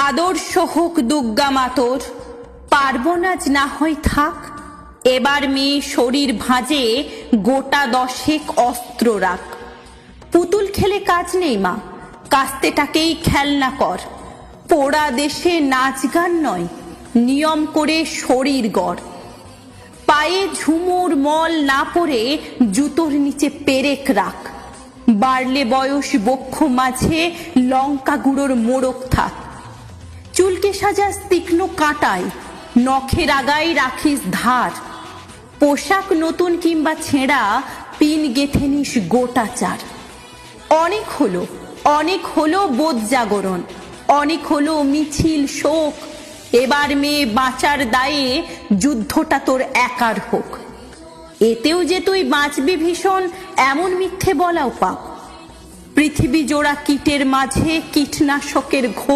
আদর্শ হোক দুর্গা মাতর, পার্বণ আজ না হয় থাক। এবার মেয়ে শরীর ভাঁজে গোটা 10 অস্ত্র রাখ। পুতুল খেলে কাজ নেই মা, কাস্তেটাকেই খেলনা কর। পোড়া দেশে নাচ গান নয়, নিয়ম করে শরীর গড়। পায়ে ঝুমুর মল না পরে জুতোর নিচে পেরেক রাখ। বাড়লে বয়স বক্ষ মাঝে লঙ্কা গুঁড়োর মোড়ক থাক। চুলকে সাজাস তীক্ষ্ণ কাঁটায়, নখের আগায় রাখিস ধার। পোশাক নতুন কিংবা ছেঁড়া, পিন গেথে নিস গোটা চার। অনেক হলো বোধ জাগরণ, অনেক হলো মিছিল শোক। এবার মেয়ে বাঁচার দায়ে যুদ্ধটা তোর একার হোক। এতেও যে তুই বাঁচবি ভীষণ, এমন মিথ্যে বলাও পাপ। পৃথিবী জোড়া কীটের মাঝে কীটনাশকের ঘোর